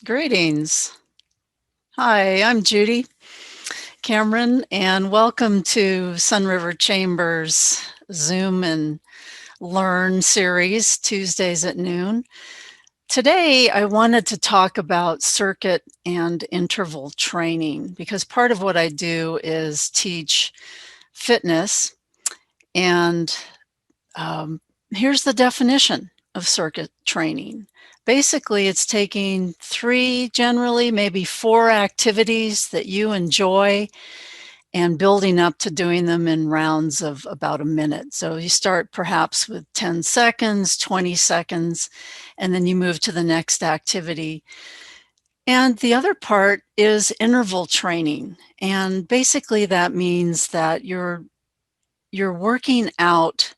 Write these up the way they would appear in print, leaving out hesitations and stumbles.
Greetings. Hi, I'm Judy Cameron, and welcome to Sun River Chambers Zoom and Learn series, Tuesdays at noon. Today, I wanted to talk about circuit and interval training because part of what I do is teach fitness, and here's the definition of circuit training. Basically, it's taking three, generally maybe four activities that you enjoy and building up to doing them in rounds of about a minute. So you start perhaps with 10 seconds, 20 seconds, and then you move to the next activity. And the other part is interval training. And basically that means that you're working out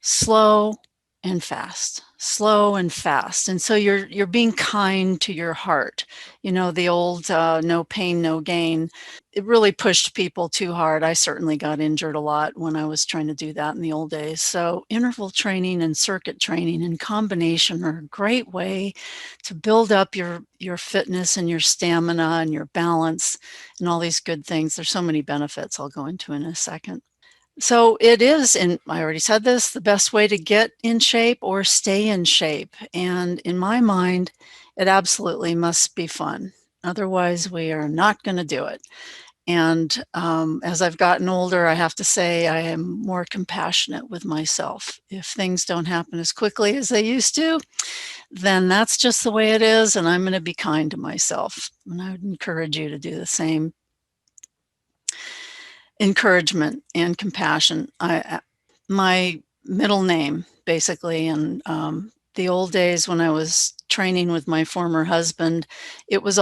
slow and fast, slow and fast. And so you're being kind to your heart. You know, the old no pain, no gain. It really pushed people too hard. I certainly got injured a lot when I was trying to do that in the old days. So interval training and circuit training in combination are a great way to build up your fitness and your stamina and your balance and all these good things. There's so many benefits I'll go into in a second. So it is, and I already said this, the best way to get in shape or stay in shape. And in my mind, it absolutely must be fun. Otherwise, we are not going to do it. And as I've gotten older, I have to say I am more compassionate with myself. If things don't happen as quickly as they used to, then that's just the way it is. And I'm going to be kind to myself. And I would encourage you to do the same. Encouragement and compassion. My middle name, basically, in the old days when I was training with my former husband, it was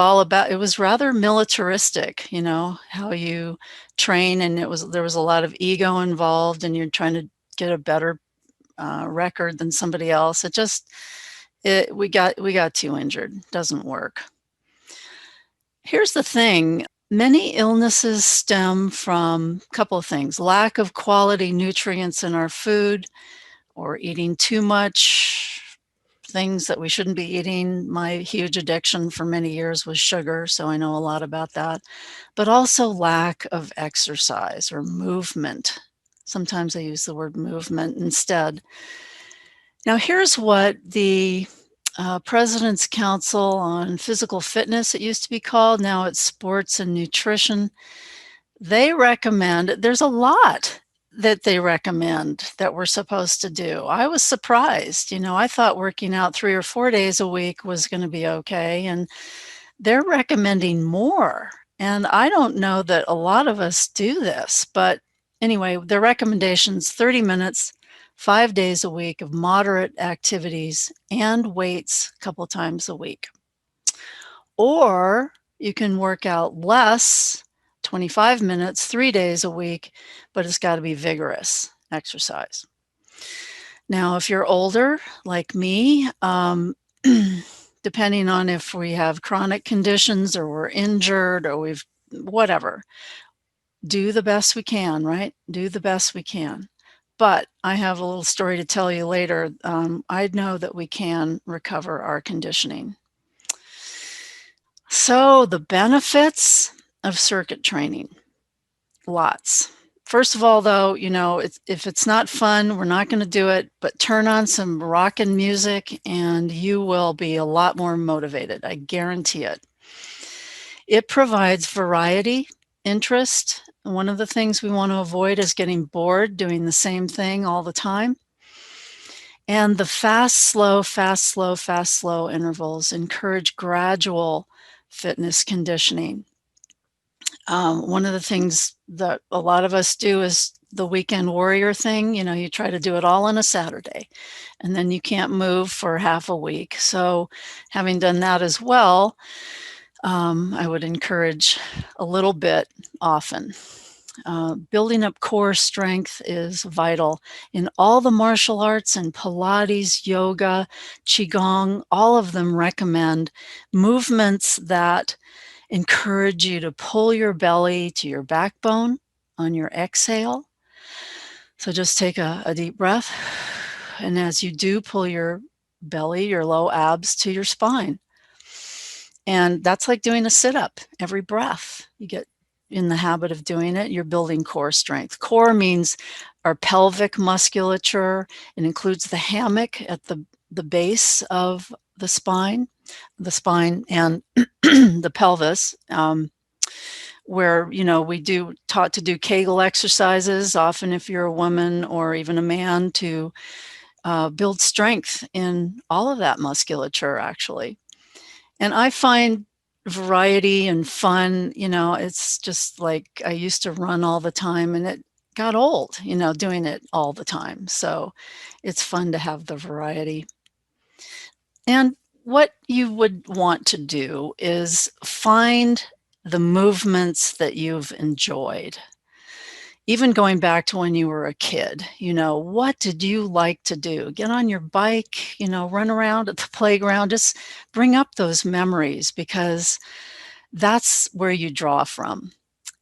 rather militaristic, you know, how you train, and there was a lot of ego involved, and you're trying to get a better record than somebody else. We got too injured. Doesn't work. Here's the thing. Many illnesses stem from a couple of things: lack of quality nutrients in our food, or eating too much things that we shouldn't be eating. My huge addiction for many years was sugar, so I know a lot about that. But also lack of exercise or movement. Sometimes I use the word movement instead. Now, here's what the President's Council on Physical Fitness, it used to be called, now it's Sports and Nutrition. They recommend, there's a lot that they recommend that we're supposed to do. I was surprised. You know, I thought working out 3 or 4 days a week was going to be okay, and they're recommending more. And I don't know that a lot of us do this, but anyway, their recommendations: 30 minutes, 5 days a week of moderate activities and weights a couple times a week. Or you can work out less, 25 minutes, 3 days a week, but it's got to be vigorous exercise. Now, if you're older, like me, depending on if we have chronic conditions or we're injured or whatever, do the best we can, right? Do the best we can. But I have a little story to tell you later. I know that we can recover our conditioning. So the benefits of circuit training, lots. First of all, though, you know, if it's not fun, we're not going to do it, but turn on some rockin' music and you will be a lot more motivated. I guarantee it. It provides variety, interest. One of the things we want to avoid is getting bored doing the same thing all the time. And the fast, slow, fast, slow, fast, slow intervals encourage gradual fitness conditioning. One of the things that a lot of us do is the weekend warrior thing. You know, you try to do it all on a Saturday, and then you can't move for half a week. So having done that as well, I would encourage a little bit often. Building up core strength is vital in all the martial arts, and Pilates, yoga, Qigong. All of them recommend movements that encourage you to pull your belly to your backbone on your exhale. So just take a deep breath. And as you do, pull your belly, your low abs to your spine. And that's like doing a sit-up every breath. You get in the habit of doing it, you're building core strength. Core means our pelvic musculature. It includes the hammock at the base of the spine and the pelvis, where, we taught to do Kegel exercises, often if you're a woman or even a man, to build strength in all of that musculature, actually. And I find variety and fun, it's just like I used to run all the time and it got old, doing it all the time. So it's fun to have the variety. And what you would want to do is find the movements that you've enjoyed. Even going back to when you were a kid, what did you like to do? Get on your bike, run around at the playground, just bring up those memories, because that's where you draw from.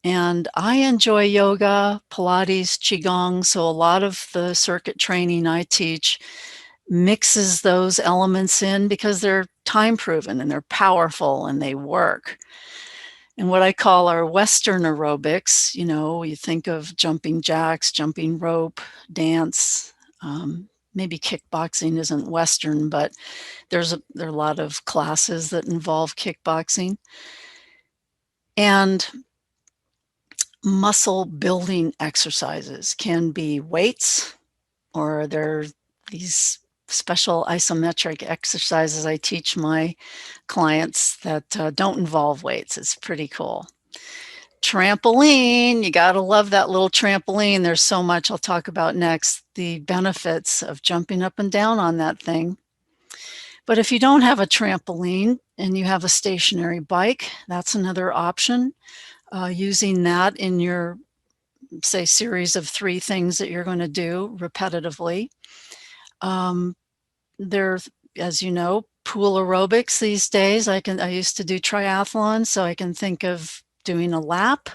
And I enjoy yoga, Pilates, Qigong. So a lot of the circuit training I teach mixes those elements in because they're time proven and they're powerful and they work. And what I call our Western aerobics, you think of jumping jacks, jumping rope, dance. Maybe kickboxing isn't Western, but there are a lot of classes that involve kickboxing. And muscle building exercises can be weights, or there's these special isometric exercises I teach my clients that don't involve weights. It's pretty cool. Trampoline, you got to love that little trampoline. There's so much I'll talk about next, the benefits of jumping up and down on that thing. But if you don't have a trampoline and you have a stationary bike, that's another option. Using that in your, say, series of 3 things that you're going to do repetitively. There's, as you know, pool aerobics these days. I used to do triathlon, so I can think of doing a lap,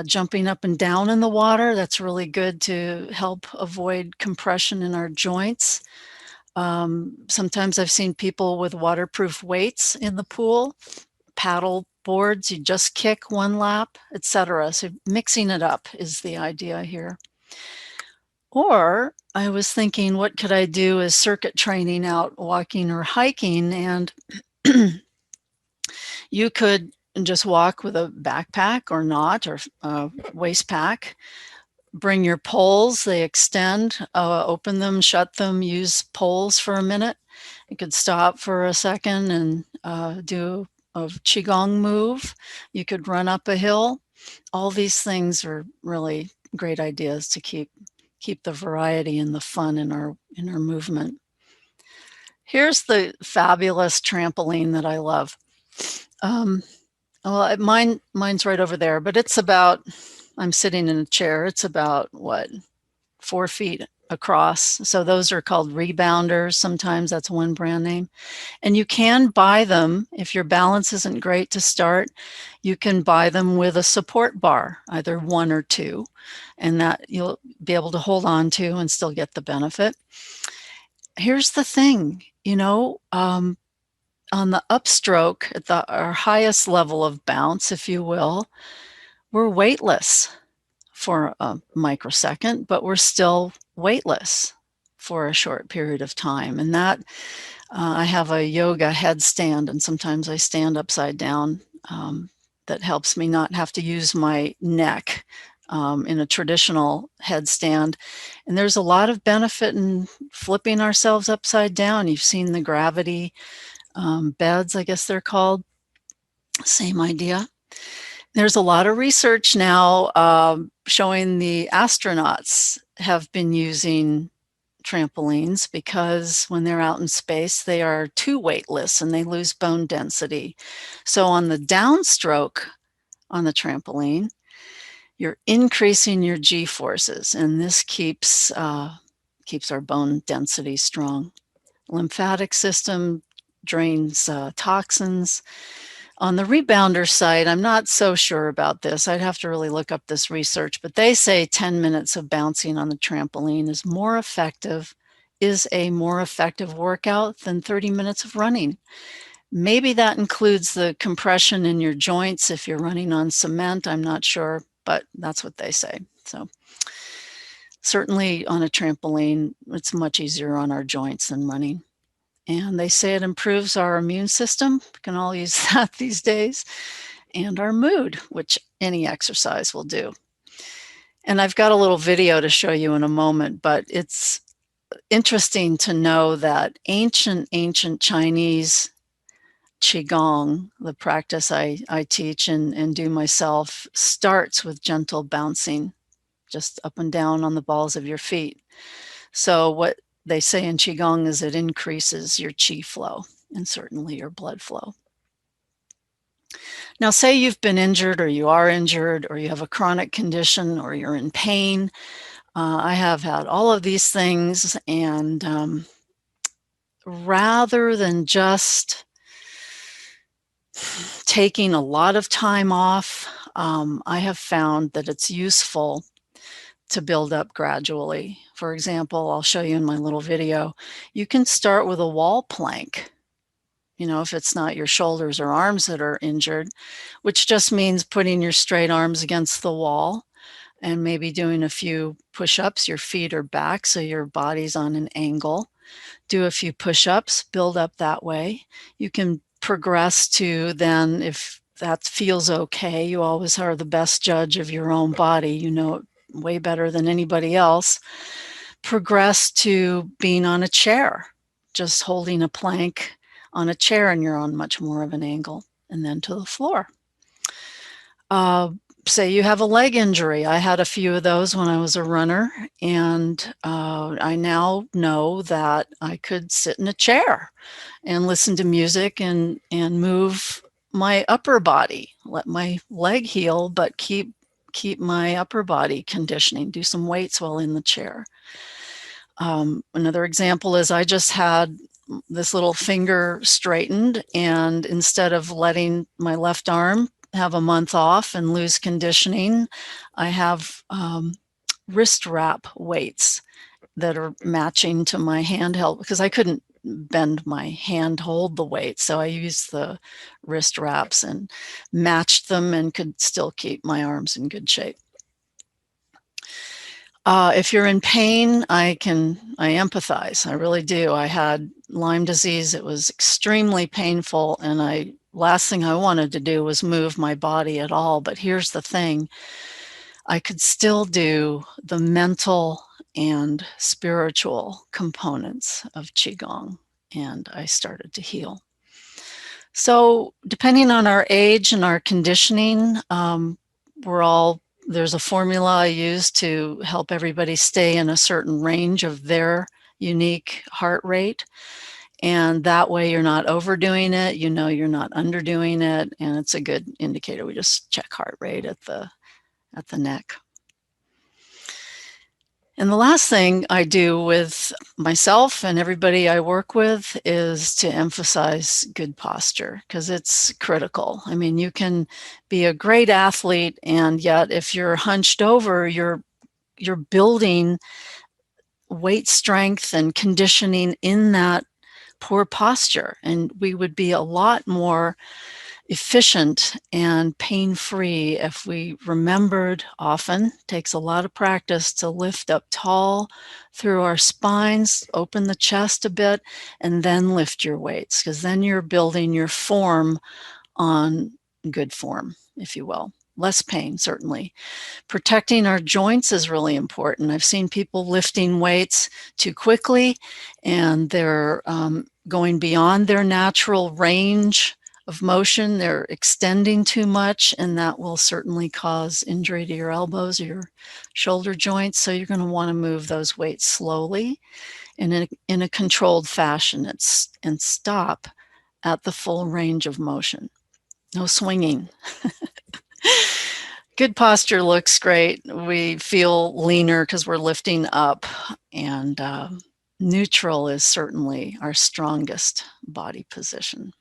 jumping up and down in the water. That's really good to help avoid compression in our joints. Sometimes I've seen people with waterproof weights in the pool, paddle boards, you just kick 1 lap, etc. So mixing it up is the idea here. Or I was thinking, what could I do as circuit training out walking or hiking? And you could just walk with a backpack or not, or a waist pack. Bring your poles, they extend, open them, shut them, use poles for a minute. You could stop for a second and do a Qigong move. You could run up a hill. All these things are really great ideas to keep the variety and the fun in our movement. Here's the fabulous trampoline that I love. Well, mine's right over there, but it's about, I'm sitting in a chair. It's about 4 feet across. So those are called rebounders. Sometimes that's one brand name. And you can buy them if your balance isn't great to start. You can buy them with a support bar, either 1 or 2, and that you'll be able to hold on to and still get the benefit. Here's the thing, on the upstroke at our highest level of bounce, if you will, we're weightless for a microsecond, but we're still weightless for a short period of time. And that I have a yoga headstand, and sometimes I stand upside down. That helps me not have to use my neck in a traditional headstand. And there's a lot of benefit in flipping ourselves upside down. You've seen the gravity beds, I guess they're called. Same idea. There's a lot of research now showing the astronauts have been using trampolines because when they're out in space, they are too weightless and they lose bone density. So on the downstroke on the trampoline, you're increasing your G forces, and this keeps our bone density strong. Lymphatic system drains toxins. On the rebounder side, I'm not so sure about this. I'd have to really look up this research, but they say 10 minutes of bouncing on the trampoline is a more effective workout than 30 minutes of running. Maybe that includes the compression in your joints if you're running on cement. I'm not sure, but that's what they say. So certainly on a trampoline, it's much easier on our joints than running. And they say it improves our immune system. We can all use that these days. And our mood, which any exercise will do. And I've got a little video to show you in a moment, but it's interesting to know that ancient Chinese Qigong, the practice I teach and do myself, starts with gentle bouncing, just up and down on the balls of your feet. So what they say in Qigong is it increases your qi flow and certainly your blood flow. Now, say you've been injured or you are injured or you have a chronic condition or you're in pain. I have had all of these things, and rather than just taking a lot of time off, I have found that it's useful to build up gradually. For example, I'll show you in my little video, you can start with a wall plank. You know, if it's not your shoulders or arms that are injured, which just means putting your straight arms against the wall and maybe doing a few push-ups. Your feet are back, so your body's on an angle. Do a few push-ups, build up that way. You can progress to then, if that feels okay, you always are the best judge of your own body. You know it way better than anybody else. Progress to being on a chair, just holding a plank on a chair, and you're on much more of an angle, and then to the floor. Say you have a leg injury. I had a few of those when I was a runner, and I now know that I could sit in a chair and listen to music and move my upper body, let my leg heal, but keep my upper body conditioning, do some weights while in the chair. Another example is I just had this little finger straightened, and instead of letting my left arm have a month off and lose conditioning, I have wrist wrap weights that are matching to my handheld, because I couldn't bend my hand hold the weight. So I used the wrist wraps and matched them and could still keep my arms in good shape. If you're in pain, I empathize. I really do. I had Lyme disease. It was extremely painful, and last thing I wanted to do was move my body at all. But here's the thing. I could still do the mental and spiritual components of Qigong, and I started to heal. So depending on our age and our conditioning, there's a formula I use to help everybody stay in a certain range of their unique heart rate. And that way you're not overdoing it, you know you're not underdoing it, and it's a good indicator. We just check heart rate at the neck. And the last thing I do with myself and everybody I work with is to emphasize good posture, because it's critical. I mean, you can be a great athlete, and yet if you're hunched over, you're building weight strength and conditioning in that poor posture. And we would be a lot more efficient and pain-free if we remembered, often takes a lot of practice, to lift up tall through our spines, open the chest a bit, and then lift your weights, because then you're building your form on good form, if you will. Less pain, certainly. Protecting our joints is really important. I've seen people lifting weights too quickly, and they're going beyond their natural range of motion. They're extending too much, and that will certainly cause injury to your elbows or your shoulder joints. So you're going to want to move those weights slowly and in a controlled fashion, and stop at the full range of motion. No swinging. Good posture looks great. We feel leaner because we're lifting up, and neutral is certainly our strongest body position.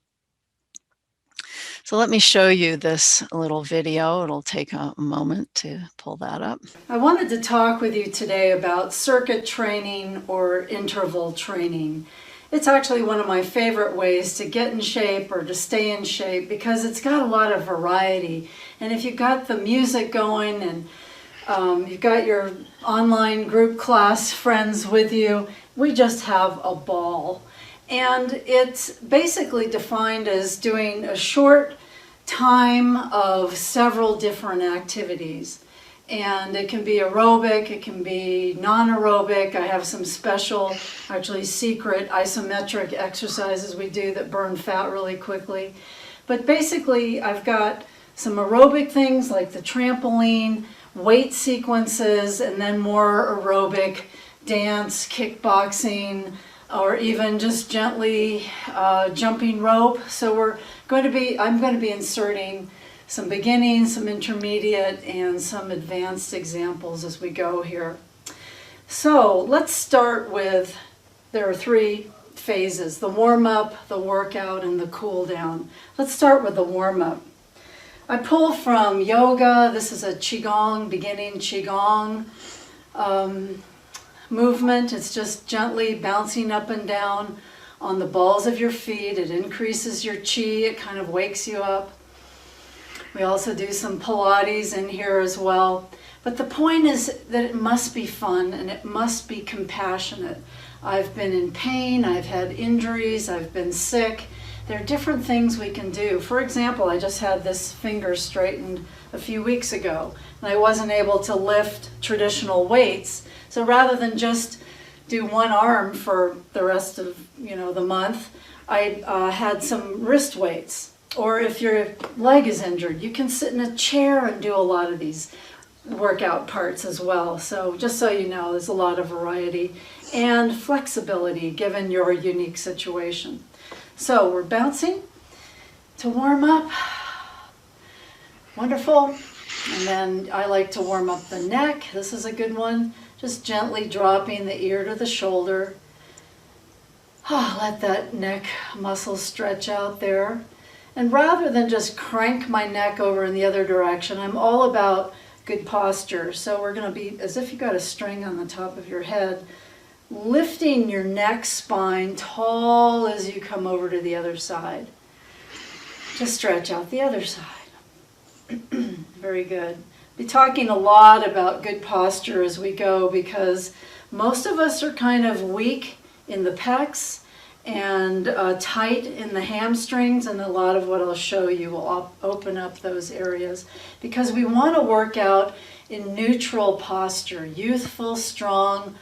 So let me show you this little video. It'll take a moment to pull that up. I wanted to talk with you today about circuit training or interval training. It's actually one of my favorite ways to get in shape or to stay in shape because it's got a lot of variety. And if you've got the music going and you've got your online group class friends with you, we just have a ball. And it's basically defined as doing a short time of several different activities. And it can be aerobic, it can be non-aerobic. I have some special, actually secret isometric exercises we do that burn fat really quickly. But basically, I've got some aerobic things like the trampoline, weight sequences, and then more aerobic dance, kickboxing, or even just gently jumping rope. So I'm going to be inserting some beginning, some intermediate, and some advanced examples as we go here. So let's start with, there are 3 phases: the warm-up, the workout, and the cool-down. Let's start with the warm-up. I pull from yoga. This is a Qigong, beginning Qigong movement. It's just gently bouncing up and down on the balls of your feet. It increases your chi. It kind of wakes you up. We also do some Pilates in here as well. But the point is that it must be fun and it must be compassionate. I've been in pain, I've had injuries, I've been sick. There are different things we can do. For example, I just had this finger straightened a few weeks ago, and I wasn't able to lift traditional weights. So rather than just do one arm for the rest of the month, I had some wrist weights. Or if your leg is injured, you can sit in a chair and do a lot of these workout parts as well. So just so you know, there's a lot of variety and flexibility given your unique situation. So we're bouncing to warm up. Wonderful. And then I like to warm up the neck. This is a good one. Just gently dropping the ear to the shoulder. Let that neck muscle stretch out there. And rather than just crank my neck over in the other direction, I'm all about good posture. So we're going to be as if you got a string on the top of your head, lifting your neck spine tall as you come over to the other side. Just stretch out the other side. Very good. Be talking a lot about good posture as we go because most of us are kind of weak in the pecs and tight in the hamstrings, and a lot of what I'll show you will open up those areas because we want to work out in neutral posture, youthful, strong,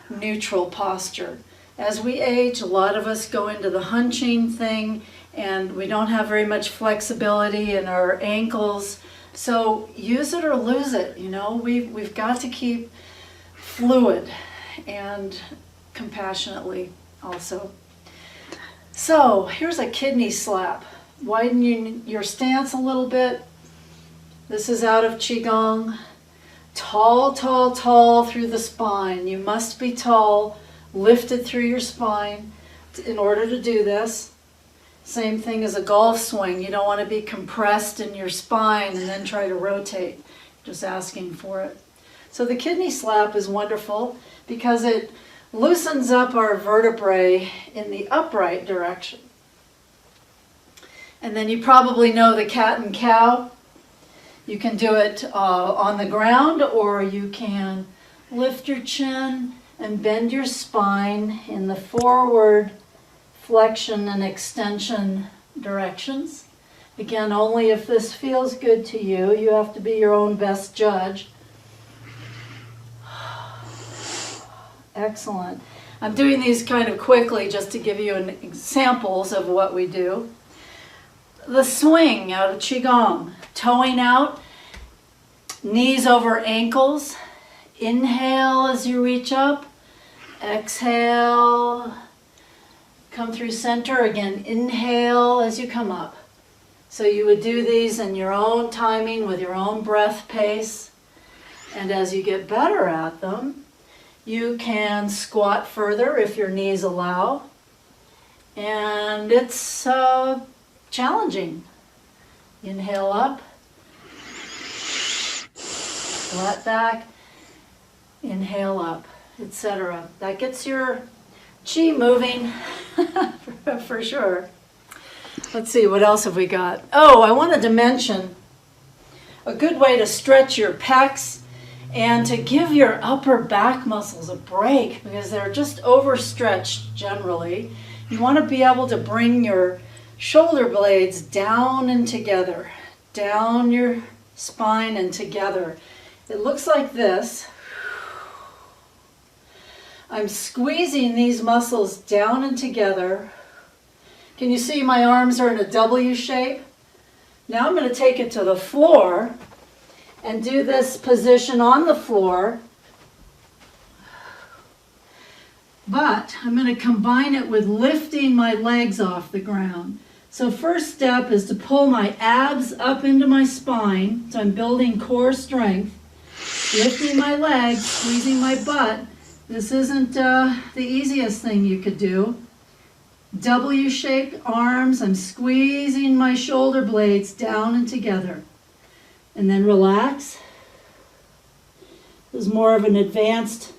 neutral posture. As we age, a lot of us go into the hunching thing and we don't have very much flexibility in our ankles. So use it or lose it, we've got to keep fluid and compassionately also. So here's a kidney slap. Widen your stance a little bit. This is out of Qigong. Tall, tall, tall through the spine. You must be tall, lifted through your spine in order to do this. Same thing as a golf swing. You don't want to be compressed in your spine and then try to rotate. Just asking for it. So the kidney slap is wonderful because it loosens up our vertebrae in the upright direction. And then you probably know the cat and cow. You can do it on the ground, or you can lift your chin and bend your spine in the forward flexion and extension directions. Again, only if this feels good to you. You have to be your own best judge. Excellent. I'm doing these kind of quickly just to give you examples of what we do. The swing out of Qigong, toeing out, knees over ankles. Inhale as you reach up. Exhale. Come through center. Again, inhale as you come up. So you would do these in your own timing with your own breath pace. And as you get better at them, you can squat further if your knees allow. And it's challenging. Inhale up. Flat back. Inhale up, etc. That gets your Chi moving, for sure. Let's see, what else have we got? Oh, I wanted to mention a good way to stretch your pecs and to give your upper back muscles a break because they're just overstretched generally. You want to be able to bring your shoulder blades down and together, down your spine and together. It looks like this. I'm squeezing these muscles down and together. Can you see my arms are in a W shape? Now I'm going to take it to the floor and do this position on the floor. But I'm going to combine it with lifting my legs off the ground. So first step is to pull my abs up into my spine. So I'm building core strength. Lifting my legs, squeezing my butt. This isn't the easiest thing you could do. W-shaped arms, I'm squeezing my shoulder blades down and together. And then relax. This is more of an advanced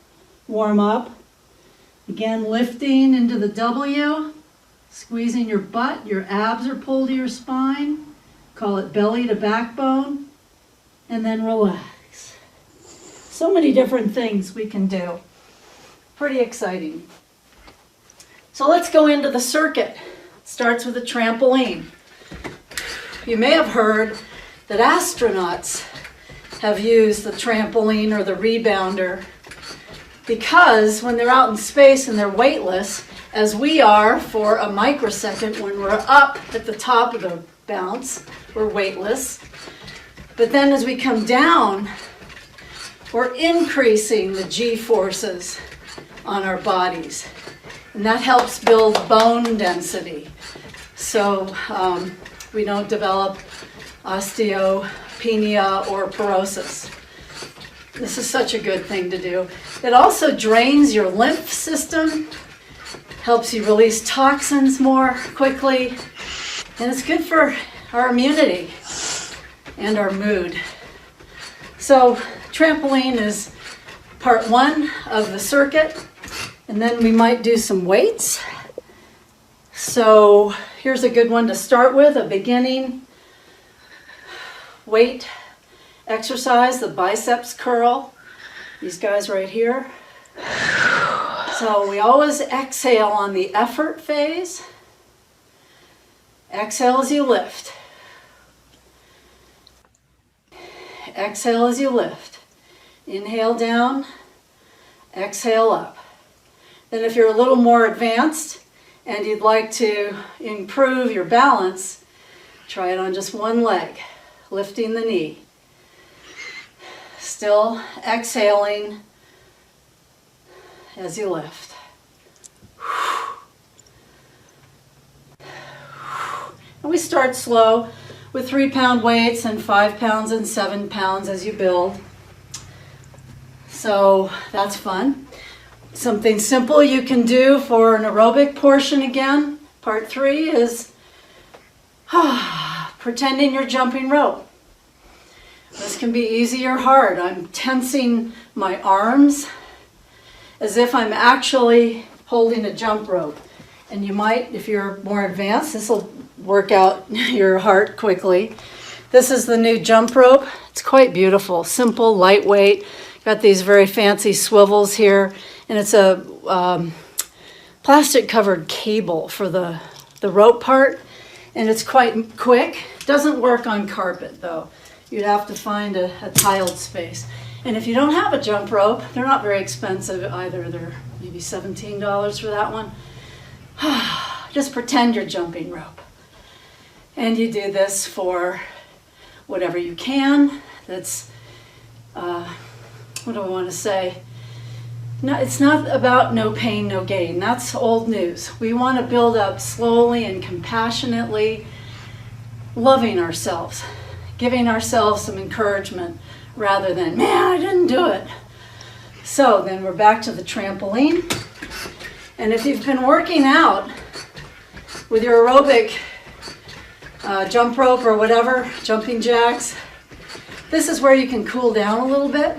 warm-up. Again, lifting into the W, squeezing your butt, your abs are pulled to your spine. Call it belly to backbone. And then relax. So many different things we can do. Pretty exciting. So let's go into the circuit. It starts with a trampoline. You may have heard that astronauts have used the trampoline or the rebounder because when they're out in space and they're weightless, as we are for a microsecond when we're up at the top of the bounce, we're weightless. But then as we come down, we're increasing the G-forces on our bodies. And that helps build bone density. So we don't develop osteopenia or porosis. This is such a good thing to do. It also drains your lymph system, helps you release toxins more quickly, and it's good for our immunity and our mood. So trampoline is part one of the circuit, and then we might do some weights. So here's a good one to start with, a beginning weight exercise, the biceps curl. These guys right here. So we always exhale on the effort phase. Exhale as you lift. Exhale as you lift. Inhale down, exhale up. Then if you're a little more advanced and you'd like to improve your balance, try it on just one leg, lifting the knee. Still exhaling as you lift. And we start slow with 3-pound weights and 5 pounds and 7 pounds as you build. So that's fun. Something simple you can do for an aerobic portion again. Part 3 is pretending you're jumping rope. This can be easy or hard. I'm tensing my arms as if I'm actually holding a jump rope. And you might, if you're more advanced, this will work out your heart quickly. This is the new jump rope. It's quite beautiful, simple, lightweight. Got these very fancy swivels here, and it's a plastic covered cable for the rope part, and it's quite quick. Doesn't work on carpet though. You'd have to find a tiled space. And if you don't have a jump rope, they're not very expensive either. They're maybe $17 for that one. Just pretend you're jumping rope. And you do this for whatever you can. That's, what do I want to say? No, it's not about no pain, no gain. That's old news. We want to build up slowly and compassionately, loving ourselves, giving ourselves some encouragement rather than, man, I didn't do it. So then we're back to the trampoline. And if you've been working out with your aerobic jump rope or whatever, jumping jacks, this is where you can cool down a little bit.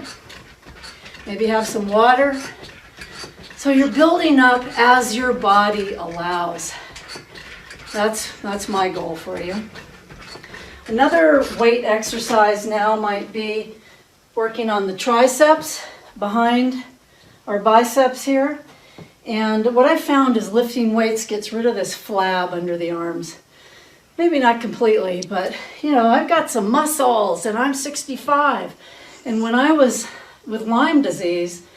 Maybe have some water, So you're building up as your body allows. That's my goal for you. Another weight exercise now might be working on the triceps behind our biceps here. And what I found is lifting weights gets rid of this flab under the arms. Maybe not completely, but I've got some muscles and I'm 65. And when I was with Lyme disease,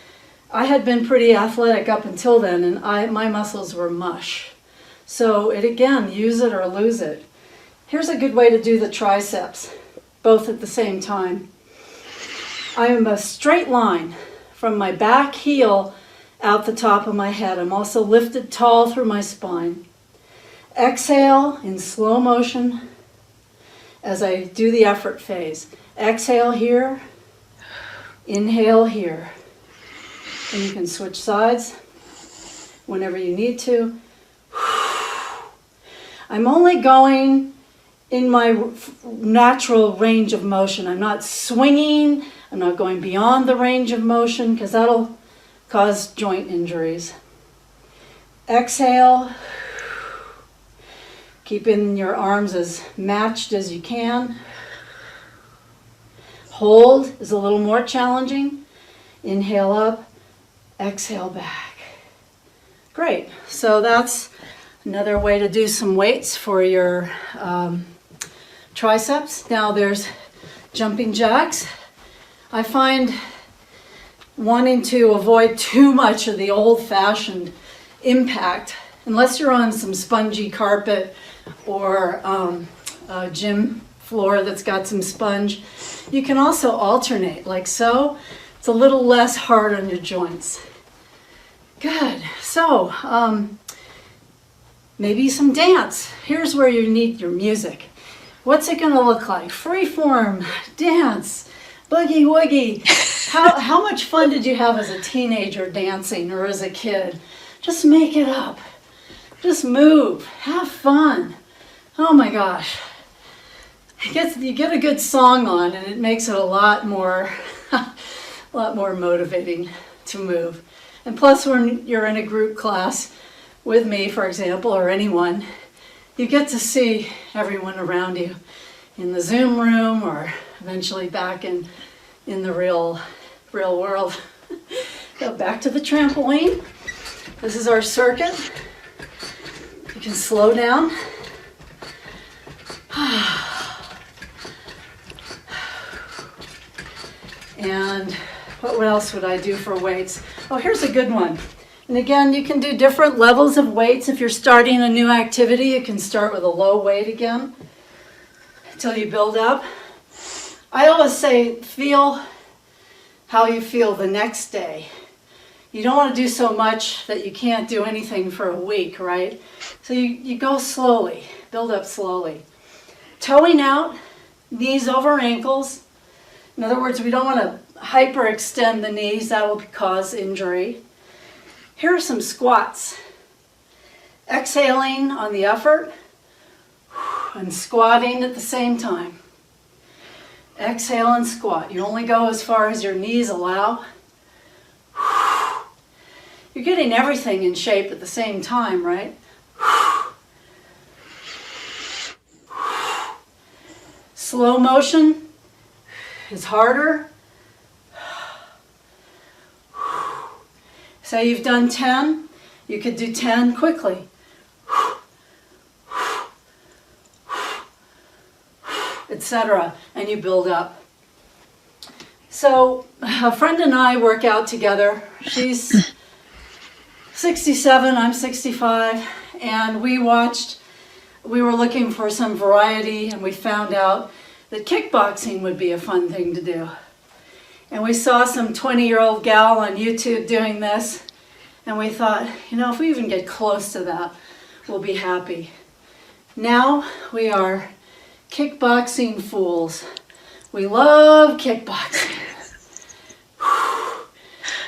I had been pretty athletic up until then, and my muscles were mush. So again, use it or lose it. Here's a good way to do the triceps, both at the same time. I am a straight line from my back heel out the top of my head. I'm also lifted tall through my spine. Exhale in slow motion as I do the effort phase. Exhale here, inhale here. And you can switch sides whenever you need to. I'm only going in my natural range of motion. I'm not swinging. I'm not going beyond the range of motion because that'll cause joint injuries. Exhale. Keeping your arms as matched as you can. Hold is a little more challenging. Inhale up. Exhale back. Great. So that's another way to do some weights for your triceps. Now there's jumping jacks. I find wanting to avoid too much of the old-fashioned impact, unless you're on some spongy carpet or a gym floor that's got some sponge, you can also alternate like so. It's a little less hard on your joints. Good. So maybe some dance. Here's where you need your music. What's it going to look like? Freeform, dance, boogie woogie. How much fun did you have as a teenager dancing or as a kid? Just make it up. Just move. Have fun. Oh my gosh. You get a good song on and it makes it a lot more motivating to move. And plus when you're in a group class with me, for example, or anyone, you get to see everyone around you in the Zoom room or eventually back in the real world. Go back to the trampoline. This is our circuit. You can slow down. And what else would I do for weights? Oh, here's a good one. And again, you can do different levels of weights. If you're starting a new activity, you can start with a low weight again until you build up. I always say, feel how you feel the next day. You don't want to do so much that you can't do anything for a week, right? So you go slowly, build up slowly. Toeing out, knees over ankles. In other words, we don't want to hyperextend the knees. That will cause injury. Here are some squats. Exhaling on the effort and squatting at the same time. Exhale and squat. You only go as far as your knees allow. You're getting everything in shape at the same time, right? Slow motion is harder. Say you've done 10, you could do 10 quickly. Etc. And you build up. So a friend and I work out together. She's 67, I'm 65, and we were looking for some variety, and we found out that kickboxing would be a fun thing to do. And we saw some 20-year-old gal on YouTube doing this, and we thought, if we even get close to that, we'll be happy. Now we are kickboxing fools. We love kickboxing.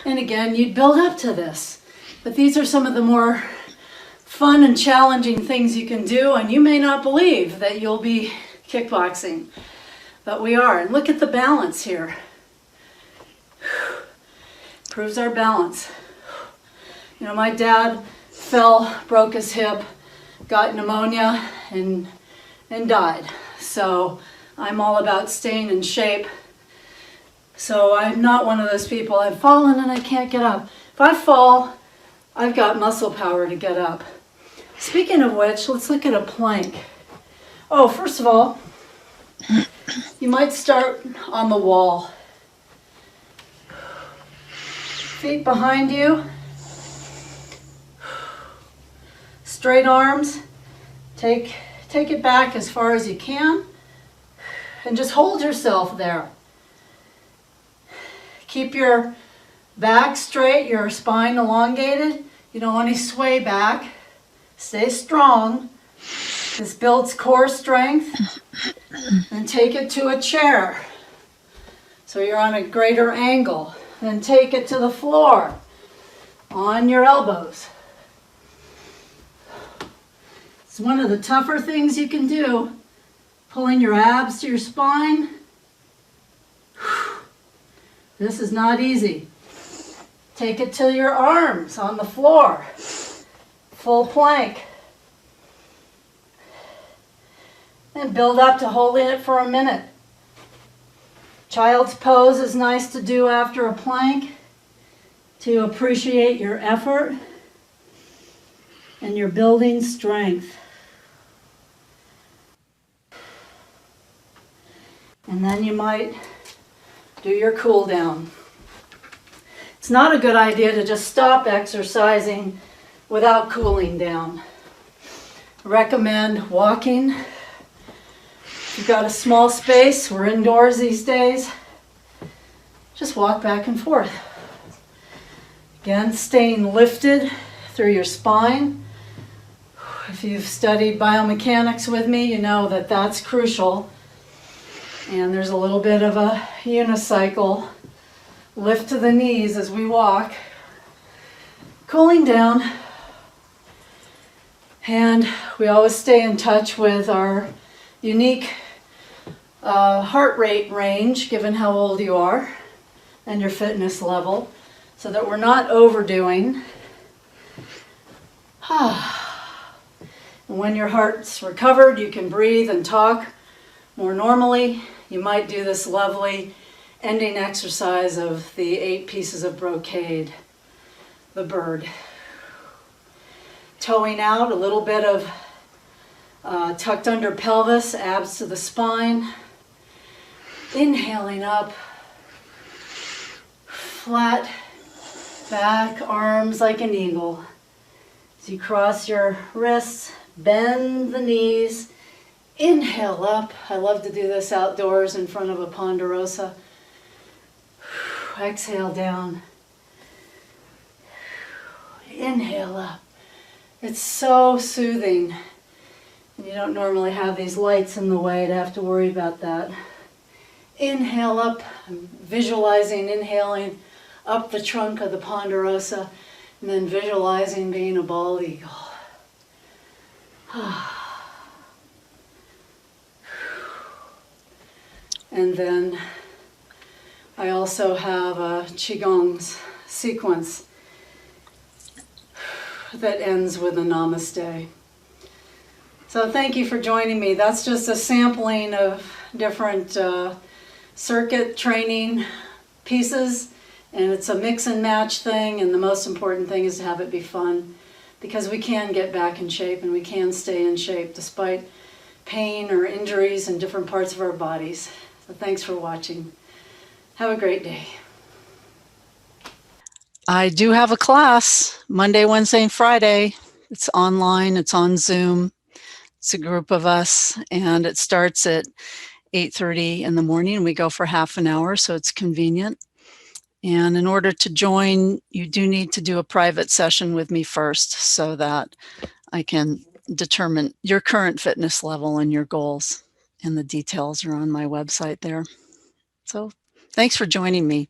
And again, you'd build up to this. But these are some of the more fun and challenging things you can do, and you may not believe that you'll be kickboxing, but we are. And look at the balance here. Proves our balance. You know, my dad fell, broke his hip, got pneumonia, and died. So I'm all about staying in shape. So I'm not one of those people, I've fallen and I can't get up. If I fall, I've got muscle power to get up. Speaking of which, let's look at a plank. Oh, first of all, you might start on the wall. Feet behind you. Straight arms. Take it back as far as you can. And just hold yourself there. Keep your back straight, your spine elongated. You don't want to sway back. Stay strong. This builds core strength. And take it to a chair. So you're on a greater angle. Then take it to the floor on your elbows. It's one of the tougher things you can do. Pulling your abs to your spine. This is not easy. Take it to your arms on the floor. Full plank. And build up to holding it for a minute. Child's pose is nice to do after a plank to appreciate your effort and your building strength. And then you might do your cool down. It's not a good idea to just stop exercising without cooling down. I recommend walking. If you've got a small space, we're indoors these days, just walk back and forth. Again, staying lifted through your spine. If you've studied biomechanics with me, you know that that's crucial. And there's a little bit of a unicycle. Lift to the knees as we walk. Cooling down. And we always stay in touch with our unique heart rate range, given how old you are and your fitness level, so that we're not overdoing. And when your heart's recovered, you can breathe and talk more normally. You might do this lovely ending exercise of the 8 pieces of brocade, the bird. Toeing out, a little bit of tucked under pelvis, abs to the spine. Inhaling up, flat back, arms like an eagle. As you cross your wrists, bend the knees, inhale up. I love to do this outdoors in front of a ponderosa. Exhale down. Inhale up. It's so soothing. You don't normally have these lights in the way to have to worry about that. Inhale up. I'm visualizing inhaling up the trunk of the ponderosa, and then visualizing being a bald eagle. And then I also have a Qigong sequence that ends with a namaste. So thank you for joining me. That's just a sampling of different circuit training pieces, and it's a mix and match thing, and the most important thing is to have it be fun, because we can get back in shape and we can stay in shape despite pain or injuries in different parts of our bodies. So thanks for watching. Have a great day. I do have a class Monday, Wednesday, and Friday. It's online, it's on Zoom. It's a group of us, and it starts at 8:30 in the morning. We go for half an hour, so it's convenient. And in order to join, you do need to do a private session with me first so that I can determine your current fitness level and your goals. And the details are on my website there. So thanks for joining me.